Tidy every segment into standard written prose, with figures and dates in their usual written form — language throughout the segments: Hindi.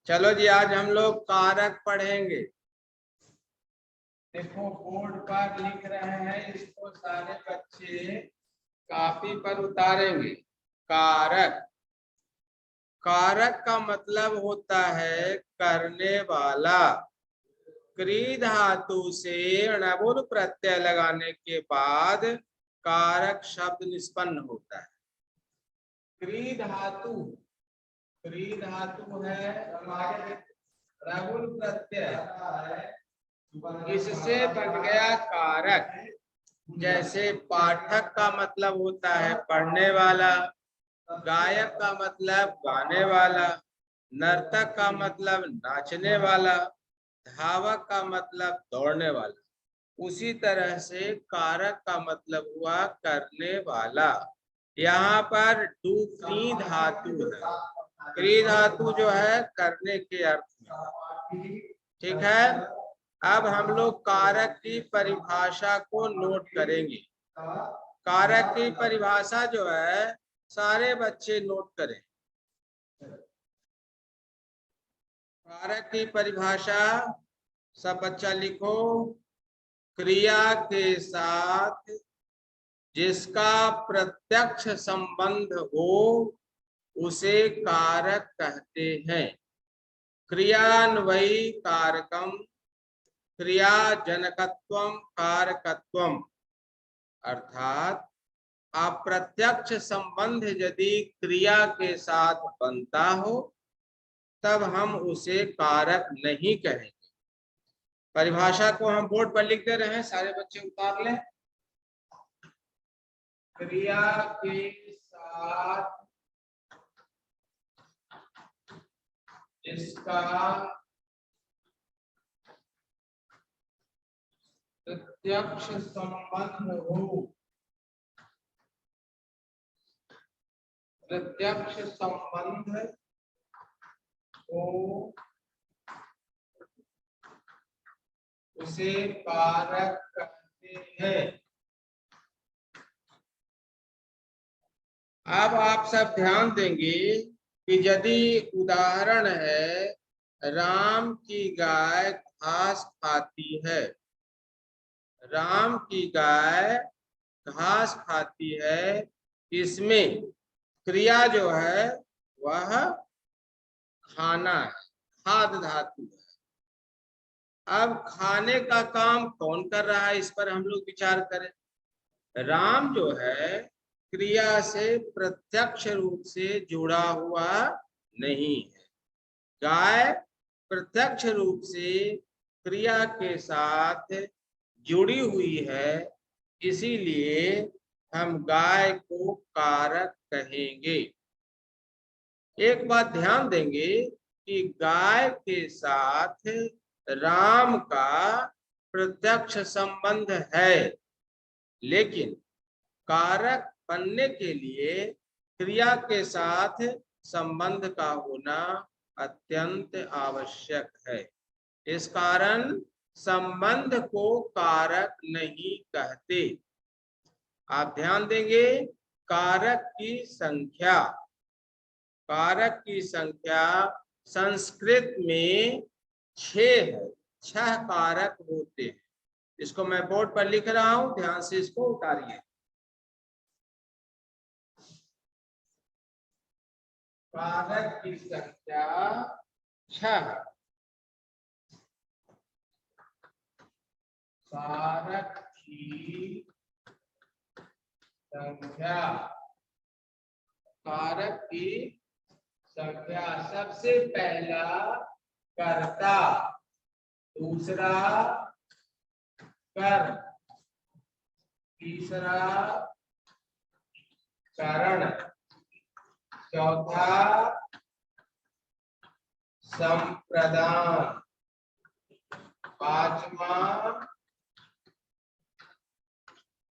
चलो जी, आज हम लोग कारक पढ़ेंगे। देखो बोर्ड पर लिख रहे हैं, इसको सारे बच्चे कॉपी पर उतारेंगे। कारक, कारक का मतलब होता है करने वाला। क्री धातु से णबुल प्रत्यय लगाने के बाद कारक शब्द निष्पन्न होता है। क्री धातु, क्री धातु है णबुल प्रत्यय, इससे बन गया कारक। जैसे पाठक का मतलब होता है पढ़ने वाला, गायक का मतलब गाने वाला, नर्तक का मतलब नाचने वाला, धावक का मतलब दौड़ने वाला। उसी तरह से कारक का मतलब हुआ करने वाला। यहाँ पर क्री धातु है, क्री धातु जो है करने के अर्थ में। ठीक है, अब हम लोग कारक की परिभाषा को नोट करेंगे। कारक की परिभाषा जो है सारे बच्चे नोट करें। कारक की परिभाषा सब बच्चा लिखो। क्रिया के साथ जिसका प्रत्यक्ष संबंध हो उसे कारक कहते हैं। क्रियान्वयी कारकम, क्रियाजनकत्वम कारकत्वम। अर्थात अप्रत्यक्ष संबंध यदि क्रिया के साथ बनता हो तब हम उसे कारक नहीं कहेंगे। परिभाषा को हम बोर्ड पर लिख दे रहे हैं, सारे बच्चे उतार लें। क्रिया के साथ जिसका प्रत्यक्ष संबंध हो, प्रत्यक्ष संबंध हो उसे कारक कहते हैं। अब आप सब ध्यान देंगे कि यदि उदाहरण है राम की गाय घास खाती है, राम की गाय घास खाती है, इसमें क्रिया जो है वह खाना है, खाद्य धातु है। अब खाने का काम कौन कर रहा है, इस पर हम लोग विचार करें। राम जो है क्रिया से प्रत्यक्ष रूप से जुड़ा हुआ नहीं है, गाय प्रत्यक्ष रूप से क्रिया के साथ जुड़ी हुई है, इसीलिए हम गाय को कारक कहेंगे। एक बात ध्यान देंगे कि गाय के साथ राम का प्रत्यक्ष संबंध है, लेकिन कारक बनने के लिए क्रिया के साथ संबंध का होना अत्यंत आवश्यक है। इस कारण संबंध को कारक नहीं कहते। आप ध्यान देंगे कारक की संख्या, कारक की संख्या संस्कृत में 6 है, 6 कारक होते हैं। इसको मैं बोर्ड पर लिख रहा हूं, ध्यान से इसको उतारिए। कारक की संख्या 6, कारक की संख्या, कारक की संख्या सबसे पहला कर्ता, दूसरा कर, तीसरा कारण, चौथा संप्रदान, पांचवा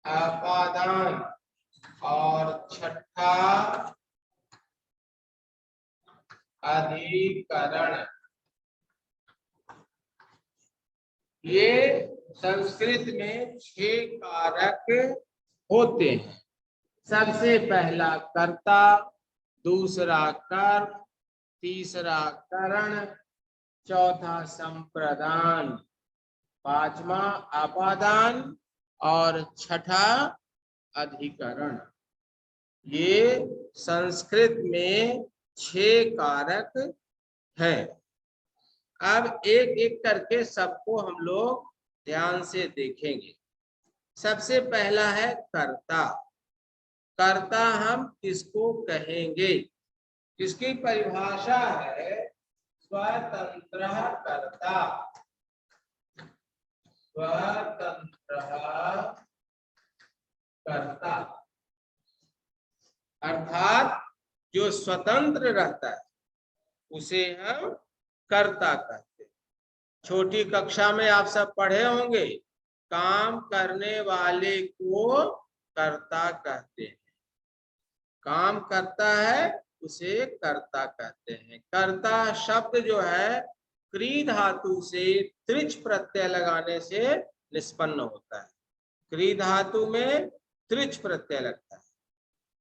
अपादान और छठा अधिकरण। ये संस्कृत में 6 कारक होते हैं। सबसे पहला कर्ता, दूसरा कर, तीसरा करण, चौथा संप्रदान, पांचवा अपादान और छठा अधिकरण। ये संस्कृत में 6 कारक हैं। अब एक एक करके सबको हम लोग ध्यान से देखेंगे। सबसे पहला है कर्ता। कर्ता हम किसको कहेंगे? इसकी परिभाषा है स्वतंत्र कर्ता। स्वतंत्र कर्ता अर्थात जो स्वतंत्र रहता है उसे हम कर्ता कहते हैं। छोटी कक्षा में आप सब पढ़े होंगे, काम करने वाले को कर्ता कहते हैं। काम करता है उसे कर्ता कहते हैं। कर्ता शब्द जो है क्री धातु से त्रिच प्रत्यय लगाने से निष्पन्न होता है। क्री धातु में त्रिच प्रत्यय लगता है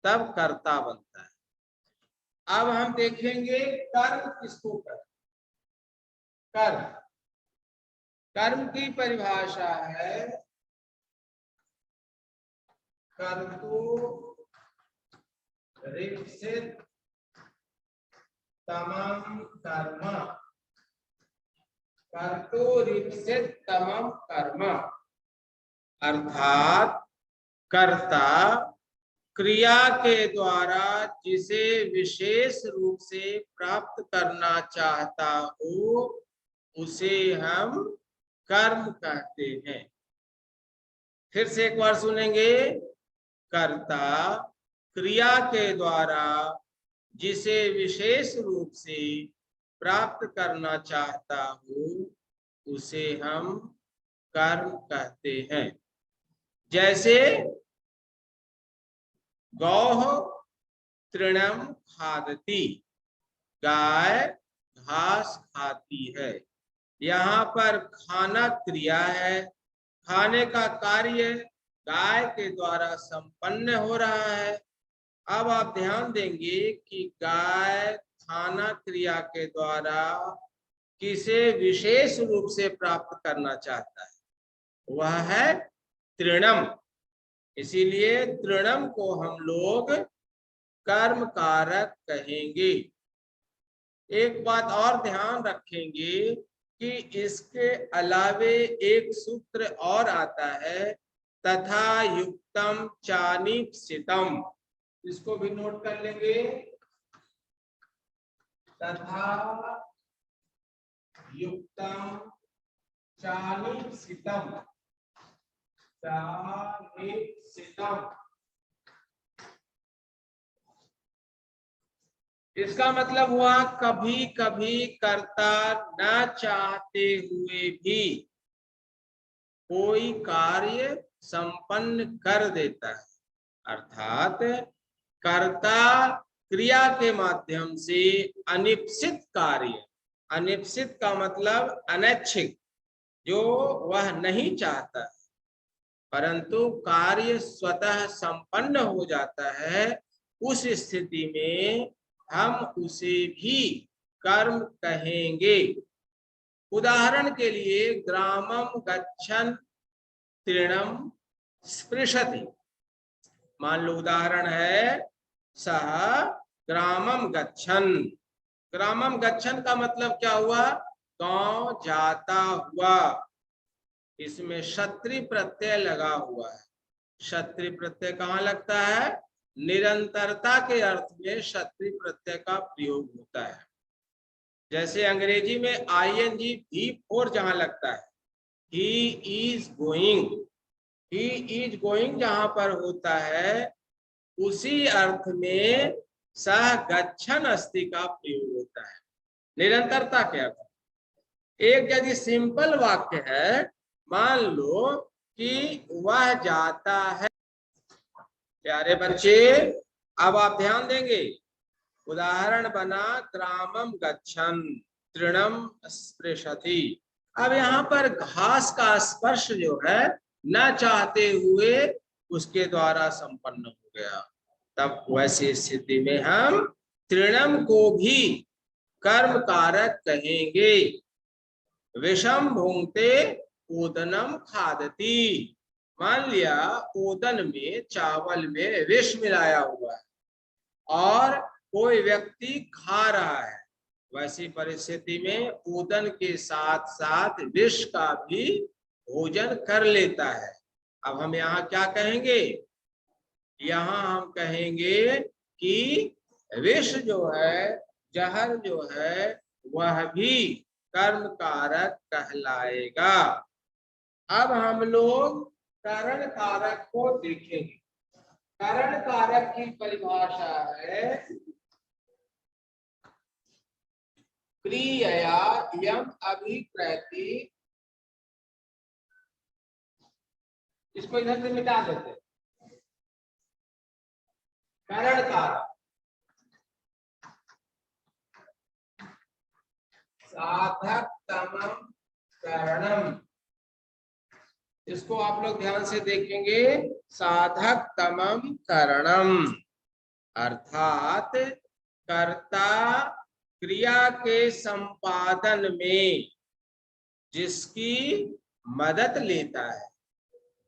तब कर्ता बनता है। अब हम देखेंगे कर्म किसको कहते हैं। कर्म, कर्म की परिभाषा है कर्तु रिप्सित तमम कर्म। कर्तु रिप्सित तमम कर्म अर्थात कर्ता क्रिया के द्वारा जिसे विशेष रूप से प्राप्त करना चाहता हो उसे हम कर्म कहते हैं। फिर से एक बार सुनेंगे। कर्ता क्रिया के द्वारा जिसे विशेष रूप से प्राप्त करना चाहता हो उसे हम कर्म कहते हैं। जैसे गौः तृणम खादति, गाय घास खाती है। यहाँ पर खाना क्रिया है, खाने का कार्य गाय के द्वारा संपन्न हो रहा है। अब आप ध्यान देंगे कि गाय खाना क्रिया के द्वारा किसे विशेष रूप से प्राप्त करना चाहता है, वह है तृणम। इसीलिए तृणम को हम लोग कर्म कारक कहेंगे। एक बात और ध्यान रखेंगे कि इसके अलावे एक सूत्र और आता है तथा युक्तम चानीप्सितम। इसको भी नोट कर लेंगे। तथा युक्तम चानीप्सितम। चानीप्सितम इसका मतलब हुआ कभी कभी कर्ता न चाहते हुए भी कोई कार्य संपन्न कर देता है। अर्थात कर्ता क्रिया के माध्यम से अनिप्सित कार्य, अनिप्सित का मतलब अनैच्छिक, जो वह नहीं चाहता है परंतु कार्य स्वतः संपन्न हो जाता है, उस स्थिति में हम उसे भी कर्म कहेंगे। उदाहरण के लिए ग्रामम गच्छन् तृणम स्पृशति। मान लो उदाहरण है सह ग्रामम गच्छन्। ग्रामम गच्छन् का मतलब क्या हुआ? गांव जाता हुआ। इसमें क्षत्रि प्रत्यय लगा हुआ है। क्षत्रि प्रत्यय कहाँ लगता है? निरंतरता के अर्थ में क्षत्रि प्रत्यय का प्रयोग होता है। जैसे अंग्रेजी में ing V4 जहां लगता है, he is going, he is going जहां पर होता है उसी अर्थ में सह गच्छन् अस्ति का प्रयोग होता है, निरंतरता के अर्थ। एक यदि सिंपल वाक्य है, मान लो कि वह जाता है। प्यारे बच्चे अब आप ध्यान देंगे। उदाहरण बना ग्रामम गच्छन् तृणम स्पृशति। अब यहाँ पर घास का स्पर्श जो है न चाहते हुए उसके द्वारा संपन्न हो गया, तब वैसी स्थिति में हम तृणम को भी कर्म कारक कहेंगे। विषम भुंक्ते ओदनम खादती। मान लिया ओदन में, चावल में विष मिलाया हुआ है और कोई व्यक्ति खा रहा है, वैसी परिस्थिति में ओदन के साथ साथ विष का भी भोजन कर लेता है। अब हम यहाँ क्या कहेंगे? यहाँ हम कहेंगे कि विष जो है, जहर जो है, वह भी कर्म कारक कहलाएगा। अब हम लोग करण कारक को देखेंगे। करण कारक की परिभाषा है क्रियया यम अभिप्रैति। इसको इधर से मिटा देते हैं। करण कारक साधक तमम करणम। इसको आप लोग ध्यान से देखेंगे, साधक तमम करणम अर्थात कर्ता क्रिया के संपादन में जिसकी मदद लेता है,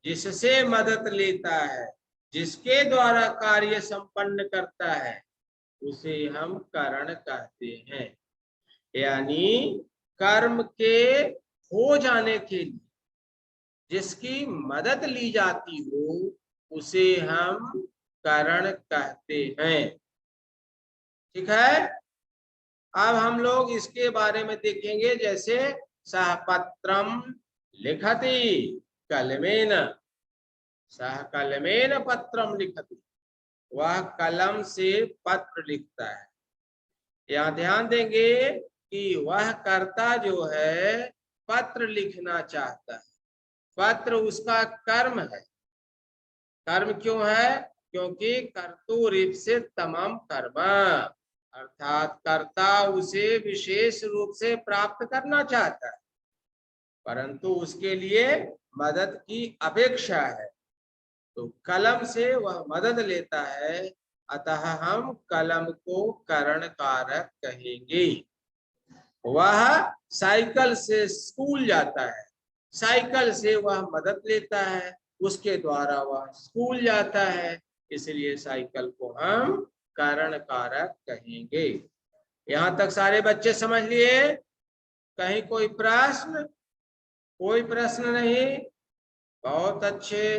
जिससे मदद लेता है, जिसके द्वारा कार्य संपन्न करता है, उसे हम करण कहते हैं। यानी कर्म के हो जाने के लिए जिसकी मदद ली जाती हो, उसे हम करण कहते हैं। ठीक है। अब हम लोग इसके बारे में देखेंगे, जैसे सह पत्रम लिखति कलमेन। सह कलमेन पत्रम लिखति, वह कलम से पत्र लिखता है। यहाँ ध्यान देंगे कि वह कर्ता जो है पत्र लिखना चाहता है। पत्र उसका कर्म है। कर्म क्यों है? क्योंकि कर्तुरीप्सित तमाम कर्म, अर्थात कर्ता उसे विशेष रूप से प्राप्त करना चाहता है, परंतु उसके लिए मदद की अपेक्षा है, तो कलम से वह मदद लेता है। अतः हम कलम को करण कारक कहेंगे। वह साइकिल से स्कूल जाता है, साइकिल से वह मदद लेता है, उसके द्वारा वह स्कूल जाता है, इसलिए साइकिल को हम कारण कारक कहेंगे। यहां तक सारे बच्चे समझ लिए? कहीं कोई प्रश्न? कोई प्रश्न नहीं? बहुत अच्छे।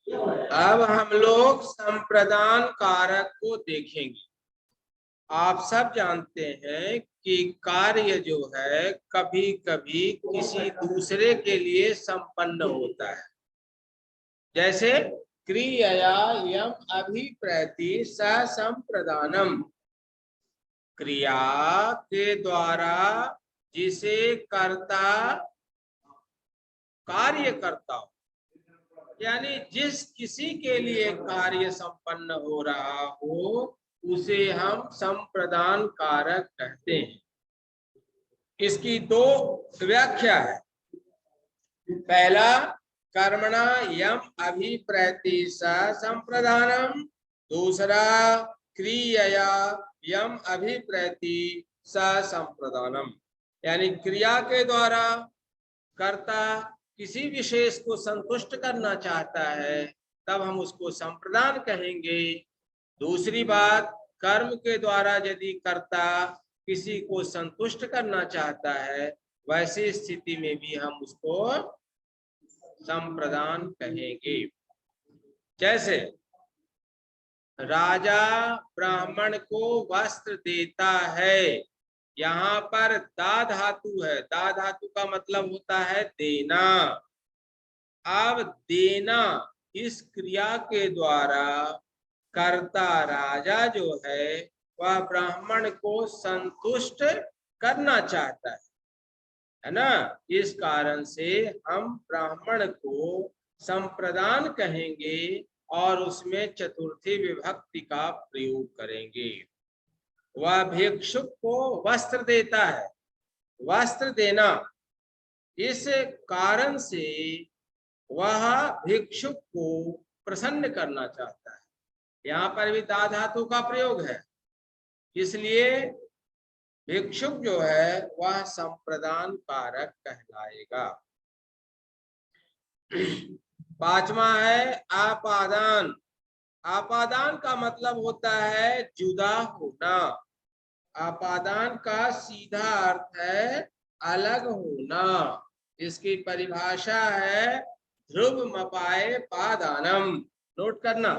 अब हम लोग संप्रदान कारक को देखेंगे। आप सब जानते हैं कि कार्य जो है कभी कभी किसी दूसरे के लिए संपन्न होता है। जैसे क्रियया यम अभिप्रैति संप्रदानम, क्रिया के द्वारा जिसे कर्ता कार्य करता हो, यानी जिस किसी के लिए कार्य संपन्न हो रहा हो, उसे हम संप्रदान कारक कहते हैं। इसकी दो व्याख्या है। पहला, कर्मणा यम अभिप्रैति संप्रदानम। दूसरा, क्रियया यम अभिप्रैति संप्रदानम, यानी क्रिया के द्वारा कर्ता किसी विशेष को संतुष्ट करना चाहता है, तब हम उसको संप्रदान कहेंगे। दूसरी बात, कर्म के द्वारा यदि कर्ता किसी को संतुष्ट करना चाहता है, वैसी स्थिति में भी हम उसको संप्रदान कहेंगे। जैसे राजा ब्राह्मण को वस्त्र देता है, यहाँ पर दा धातु है। दा धातु का मतलब होता है देना। अब देना, इस क्रिया के द्वारा कर्ता राजा जो है वह ब्राह्मण को संतुष्ट करना चाहता है ना। इस कारण से हम ब्राह्मण को संप्रदान कहेंगे और उसमें चतुर्थी विभक्ति का प्रयोग करेंगे। वह भिक्षुक को वस्त्र देता है। वस्त्र देना, इस कारण से वह भिक्षुक को प्रसन्न करना चाहता है। यहाँ पर भी दा धातु का प्रयोग है, इसलिए भिक्षुक जो है वह संप्रदान कारक कहलाएगा। पांचवा है आपादान। आपादान का मतलब होता है जुदा होना। आपादान का सीधा अर्थ है अलग होना। इसकी परिभाषा है ध्रुव मपाए पादानम। नोट करना,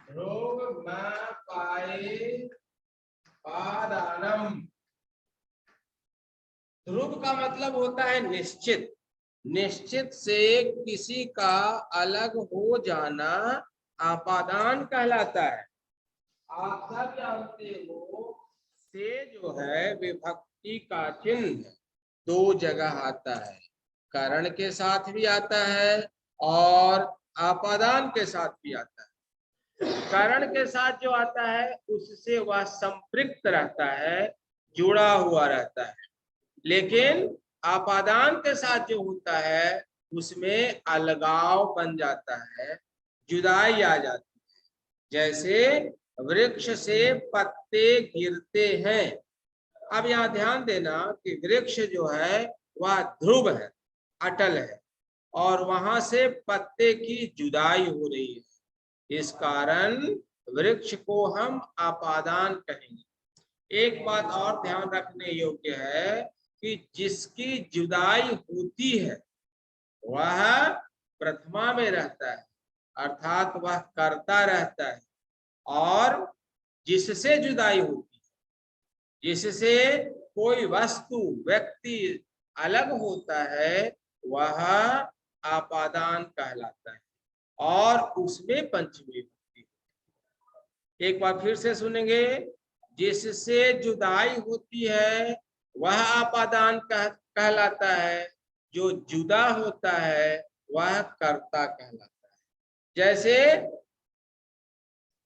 ध्रुव मपाए पादानम। ध्रुव का मतलब होता है निश्चित। निश्चित से किसी का अलग हो जाना आपादान कहलाता है। आप सब जानते हो से जो है विभक्ति का चिन्ह दो जगह आता है, करण के साथ भी आता है और आपादान के साथ भी आता है। करण के साथ जो आता है उससे वह संपृक्त रहता है, जुड़ा हुआ रहता है। लेकिन आपादान के साथ जो होता है उसमें अलगाव बन जाता है, जुदाई आ जाती है। जैसे वृक्ष से पत्ते गिरते हैं। अब यहाँ ध्यान देना कि वृक्ष जो है वह ध्रुव है, अटल है, और वहां से पत्ते की जुदाई हो रही है। इस कारण वृक्ष को हम आपादान कहेंगे। एक बात और ध्यान रखने योग्य है कि जिसकी जुदाई होती है वह प्रथमा में रहता है, अर्थात वह करता रहता है। और जिससे जुदाई होती है, जिससे कोई वस्तु व्यक्ति अलग होता है, वह आपादान कहलाता है और उसमें पंचमी विभक्ति। एक बार फिर से सुनेंगे, जिससे जुदाई होती है वह आपादान कहलाता है, जो जुदा होता है वह कर्ता कहलाता है। जैसे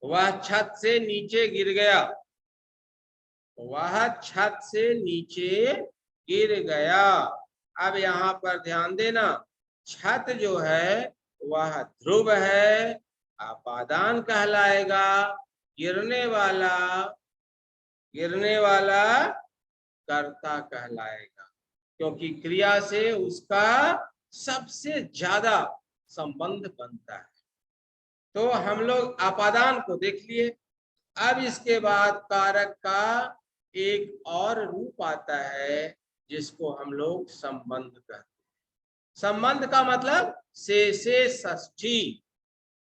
वह छत से नीचे गिर गया, वह छत से नीचे गिर गया। अब यहाँ पर ध्यान देना, छत जो है वह ध्रुव है, आपादान कहलाएगा। गिरने वाला कर्ता कहलाएगा, क्योंकि क्रिया से उसका सबसे ज्यादा संबंध बनता है। तो हम लोग आपादान को देख लिए। अब इसके बाद कारक का एक और रूप आता है जिसको हम लोग संबंध कहते हैं। संबंध का मतलब से षष्ठी,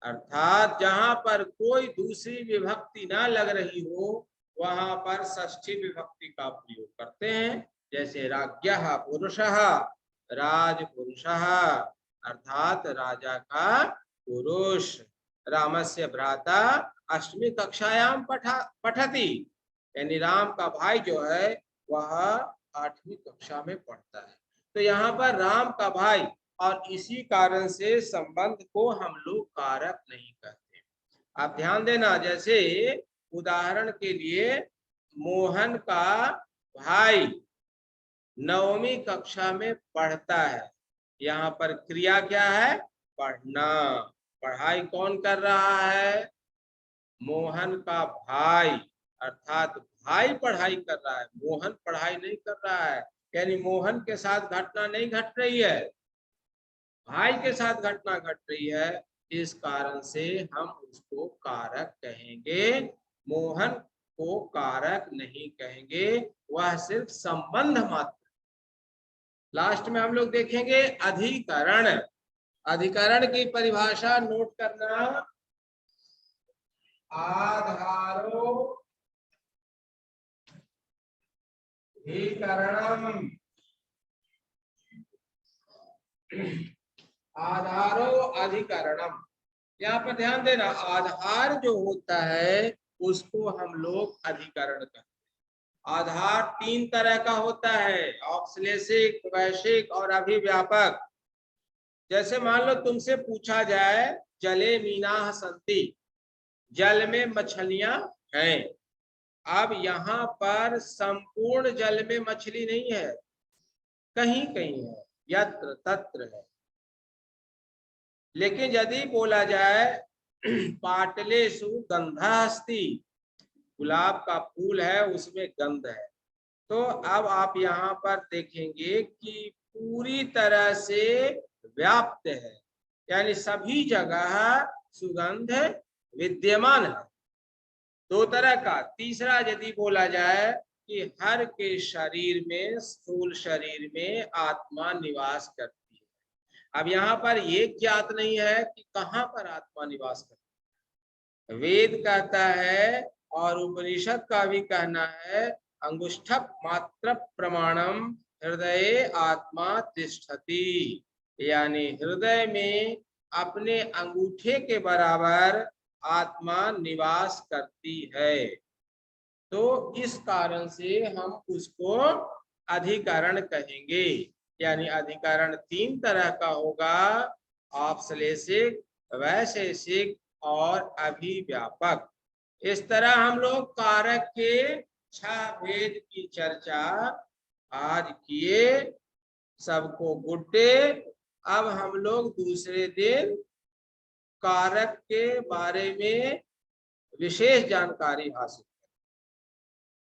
अर्थात जहां पर कोई दूसरी विभक्ति ना लग रही हो वहां पर षष्ठी विभक्ति का प्रयोग करते हैं। जैसे राज्ञः पुरुषः, राजपुरुषः, अर्थात राजा का पुरुष। रामस्य भ्राता अष्टमी कक्षायाम पठति, यानी राम का भाई जो है वह 8वीं कक्षा में पढ़ता है। तो यहाँ पर राम का भाई, और इसी कारण से संबंध को हम लोग कारक नहीं कहते। आप ध्यान देना, जैसे उदाहरण के लिए मोहन का भाई 9वीं कक्षा में पढ़ता है। यहाँ पर क्रिया क्या है? पढ़ना। पढ़ाई कौन कर रहा है? मोहन का भाई, अर्थात भाई पढ़ाई कर रहा है, मोहन पढ़ाई नहीं कर रहा है। यानी मोहन के साथ घटना नहीं घट रही है, भाई के साथ घटना घट रही है। इस कारण से हम उसको कारक कहेंगे, मोहन को कारक नहीं कहेंगे, वह सिर्फ संबंध मात्र। लास्ट में हम लोग देखेंगे अधिकरण। अधिकरण की परिभाषा नोट करना, आधारो अधिकरणम। आधारो अधिकरणम, यहाँ पर ध्यान देना, आधार जो होता है उसको हम लोग अधिकरण कहते हैं। आधार 3 तरह का होता है, औपश्लेषिक, वैश्विक और अभिव्यापक। जैसे मान लो तुमसे पूछा जाए जले मीनाः सन्ति, जल में मछलियां हैं। अब यहाँ पर संपूर्ण जल में मछली नहीं है, कहीं कहीं है, यत्र तत्र है। लेकिन यदि बोला जाए पाटलेषु गंधा अस्ति, गुलाब का फूल है उसमें गंध है। तो अब आप यहाँ पर देखेंगे कि पूरी तरह से व्याप्त है, यानी सभी जगह सुगंध विद्यमान है। दो तरह का। तीसरा यदि बोला जाए कि हर के शरीर में, स्थूल शरीर में आत्मा निवास करती है। अब यहाँ पर ये ज्ञात नहीं है कि कहाँ पर आत्मा निवास करती है। वेद कहता है और उपनिषद का भी कहना है, अंगुष्ठ मात्र प्रमाणम हृदय आत्मा तिष्ठति, यानी हृदय में अपने अंगूठे के बराबर आत्मा निवास करती है। तो इस कारण से हम उसको अधिकरण कहेंगे, यानी अधिकरण 3 तरह का होगा, औपश्लेषिक, वैशेषिक और अभिव्यापक। इस तरह हम लोग कारक के 6 भेद की चर्चा आज किए। सबको गुड डे। अब हम लोग दूसरे दिन कारक के बारे में विशेष जानकारी हासिल